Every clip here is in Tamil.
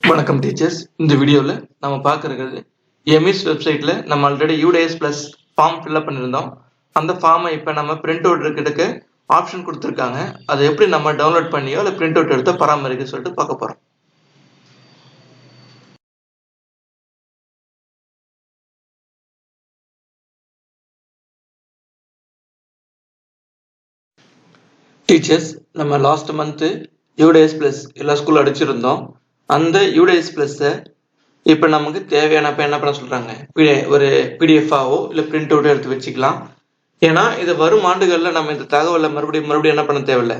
வணக்கம் டீச்சர்ஸ். இந்த வீடியோவில் நம்ம பார்க்கறது எம்இஸ் வெப்சைட்டில் நம்ம already UDISE plus form fill up பண்ணியிருந்தோம். அந்த ஃபார்மை இப்போ நம்ம பிரிண்ட் அவுட் எடுக்க ஆப்ஷன் கொடுத்துருக்காங்க. அதை எப்படி நம்ம டவுன்லோட் பண்ணியோ இல்லை பிரிண்ட் அவுட் எடுத்து பராமரிக்க சொல்லிட்டு பார்க்க போகிறோம். டீச்சர்ஸ், நம்ம லாஸ்ட் மந்த்து யூடிஎஸ் ப்ளஸ் எல்லா ஸ்கூலும் அடிச்சிருந்தோம். அந்த யூடிஎஸ் ப்ளஸ்ஸை இப்போ நமக்கு தேவையான என்ன பண்ண சொல்கிறாங்க, ஒரு பிடிஎஃபாவோ இல்லை பிரிண்ட் அவுட்டோ எடுத்து வச்சுக்கலாம். ஏன்னா இது வரும் ஆண்டுகளில் நம்ம இந்த தகவலை மறுபடியும் என்ன பண்ண தேவையில்லை,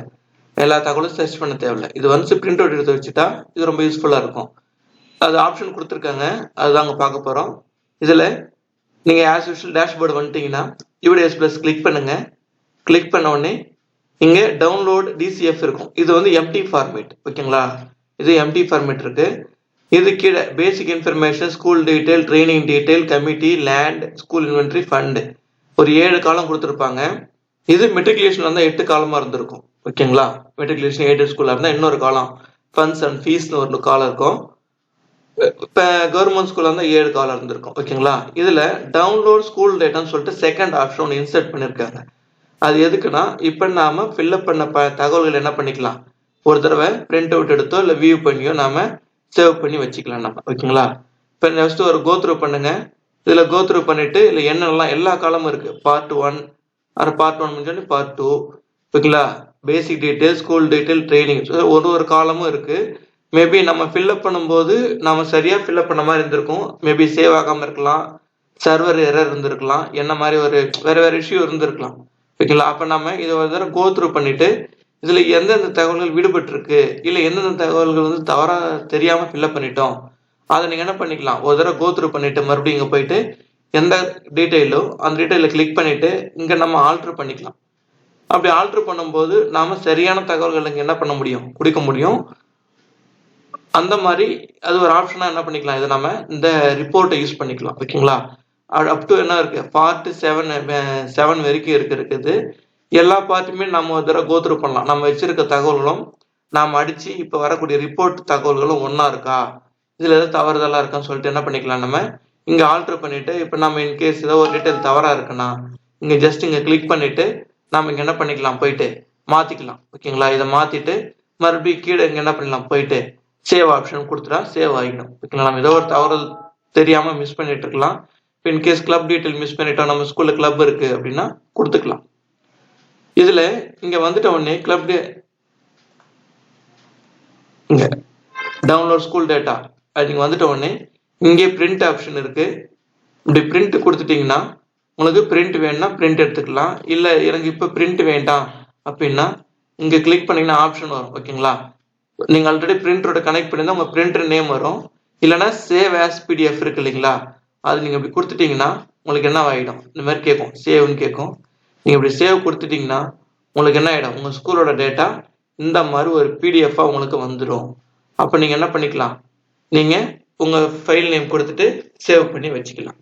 எல்லா தகவலும் சர்ச் பண்ண தேவையில்லை. இது வந்து பிரிண்ட் அவுட் எடுத்து வச்சுட்டா இது ரொம்ப யூஸ்ஃபுல்லாக இருக்கும். அது ஆப்ஷன் கொடுத்துருக்காங்க, அதுதான் அங்கே பார்க்க போகிறோம். இதில் நீங்கள் ஆஸ் யூஷுவல் டேஷ்போர்டு வந்துட்டீங்கன்னா யூடிஎஸ் ப்ளஸ் கிளிக் பண்ணுங்கள். கிளிக் பண்ண உடனே இங்கே டவுன்லோட் டிசிஎஃப் இருக்கும். இது வந்து எம்டி ஃபார்மேட், ஓகேங்களா? இது எம்டி ஃபார்மேட் இருக்கு. இது கீழே பேசிக் information, school detail, training detail, committee, land, school inventory, fund, ஒரு 7 காலம் கொடுத்துருப்பாங்க. இது மெட்ரிகுலேஷன் வந்தால் 8 காலமாக இருந்திருக்கும், ஓகேங்களா? மெட்ரிகுலேஷன் எய்டட் ஸ்கூலாக இருந்தால் இன்னொரு காலம், ஃபண்ட்ஸ் அண்ட் ஃபீஸ்னு ஒரு காலம் இருக்கும். இப்போ கவர்மெண்ட் ஸ்கூலாக இருந்தால் 7 காலம் இருந்திருக்கும், ஓகேங்களா? இதில் டவுன்லோட் ஸ்கூல் டேட்டான்னு சொல்லிட்டு செகண்ட் ஆப்ஷன் ஒன்று இன்சர்ட் பண்ணியிருக்காங்க. அது எதுக்குன்னா, இப்போ நாம ஃபில்அப் பண்ண தகவல்கள் என்ன பண்ணிக்கலாம், ஒரு தடவை பிரிண்ட் அவுட் எடுத்தோ இல்லை வியூ பண்ணியோ நாம சேவ் பண்ணி வச்சுக்கலாம் நம்ம, ஓகேங்களா? இப்போ நெக்ஸ்ட் ஒரு கோத்ரூ பண்ணுங்க. இதில் கோத்ரூ பண்ணிட்டு இல்லை என்னெல்லாம் எல்லா காலமும் இருக்கு, பார்ட் 1 பார்ட் 1 முடிஞ்சோடனே பார்ட் 2, ஓகேங்களா? பேசிக் டீட்டெயில், ஸ்கூல் டீட்டெயில், ட்ரைனிங், ஒரு காலமும் இருக்கு. மேபி நம்ம ஃபில்அப் பண்ணும்போது நம்ம சரியா ஃபில்அப் பண்ண மாதிரி இருந்திருக்கும், மேபி சேவ் ஆகாமல் இருக்கலாம், சர்வர் எரர் இருந்திருக்கலாம், என்ன மாதிரி ஒரு வேற இஷ்யூ இருந்திருக்கலாம், ஓகேங்களா? அப்போ நம்ம இதை ஒரு தடவை கோத்ரூ பண்ணிட்டு இதில் எந்தெந்த தகவல்கள் விடுபட்டு இருக்கு இல்லை எந்தெந்த தகவல்கள் வந்து தவறாக தெரியாமல் ஃபில்அப் பண்ணிட்டோம், அதை நீங்கள் என்ன பண்ணிக்கலாம், ஒரு தடவை கோத்ரூ பண்ணிட்டு மறுபடியும் இங்கே போயிட்டு எந்த டீட்டெயிலோ அந்த டீட்டெயிலை கிளிக் பண்ணிட்டு இங்கே நம்ம ஆல்ட்ரு பண்ணிக்கலாம். அப்படி ஆல்ட்ரு பண்ணும்போது நாம சரியான தகவல்கள் இங்கே என்ன பண்ண முடியும், கொடுக்க முடியும். அந்த மாதிரி அது ஒரு ஆப்ஷனாக என்ன பண்ணிக்கலாம், இதை நம்ம இந்த ரிப்போர்ட்டை யூஸ் பண்ணிக்கலாம், ஓகேங்களா? அப் டு என்ன இருக்கு, பார்ட் 7 வரைக்கும் இருக்குது. எல்லா பார்ட்டுமே நம்ம ஒரு தடவை கோத்ரூ பண்ணலாம். நம்ம வச்சிருக்க தகவல்களும் நாம் அடிச்சு இப்போ வரக்கூடிய ரிப்போர்ட் தகவல்களும் ஒன்றா இருக்கா, இதில் எதாவது தவறுதலாக இருக்கான்னு சொல்லிட்டு என்ன பண்ணிக்கலாம், நம்ம இங்கே ஆல்ட்ரு பண்ணிட்டு இப்போ நம்ம இன்கேஸ் ஏதோ ஒரு டீட்டெயில் தவறாக இருக்குன்னா இங்கே ஜஸ்ட் இங்கே கிளிக் பண்ணிட்டு நம்ம இங்கே என்ன பண்ணிக்கலாம், போயிட்டு மாற்றிக்கலாம், ஓகேங்களா? இதை மாற்றிட்டு மறுபடியும் கீழே இங்கே என்ன பண்ணலாம், போயிட்டு சேவ் ஆப்ஷன் கொடுத்துட்டா சேவ் ஆகிடும், ஓகேங்களா? நம்ம ஏதோ ஒரு தவறு தெரியாமல் மிஸ் பண்ணிட்டு இருக்கலாம். இப்போ இன்கேஸ் கிளப் டீட்டெயில் மிஸ் பண்ணிட்டோம், நம்ம ஸ்கூலில் கிளப் இருக்கு அப்படின்னா கொடுத்துக்கலாம். இதுல இங்க வந்துட்ட உடனே கிளப் இங்க டவுன்லோட் ஸ்கூல் டேட்டா அது வந்துட்ட உடனே இங்கே பிரிண்ட் ஆப்ஷன் இருக்கு. இப்படி பிரிண்ட் கொடுத்துட்டீங்கன்னா உங்களுக்கு பிரிண்ட் வேணும்னா பிரிண்ட் எடுத்துக்கலாம். இல்லை எனக்கு இப்போ பிரிண்ட் வேண்டாம் அப்படின்னா இங்கே கிளிக் பண்ணீங்கன்னா ஆப்ஷன் வரும், ஓகேங்களா? நீங்கள் ஆல்ரெடி பிரிண்டரோட கனெக்ட் பண்ணியிருந்தா உங்கள் பிரிண்டர் நேம் வரும். இல்லைன்னா சேவ் ஆஸ் பிடிஎஃப் இருக்கு இல்லைங்களா, அது நீங்கள் இப்படி கொடுத்துட்டீங்கன்னா உங்களுக்கு என்ன ஆகிடும், இந்த மாதிரி கேட்கும், சேவ்னு கேட்கும். நீங்கள் இப்படி சேவ் கொடுத்துட்டீங்கன்னா உங்களுக்கு என்ன ஆகிடும், உங்கள் ஸ்கூலோட டேட்டா இந்த மாதிரி ஒரு பிடிஎஃபாக உங்களுக்கு வந்துடும். அப்போ நீங்கள் என்ன பண்ணிக்கலாம், நீங்கள் உங்கள் ஃபைல் நேம் கொடுத்துட்டு சேவ் பண்ணி வச்சுக்கலாம்.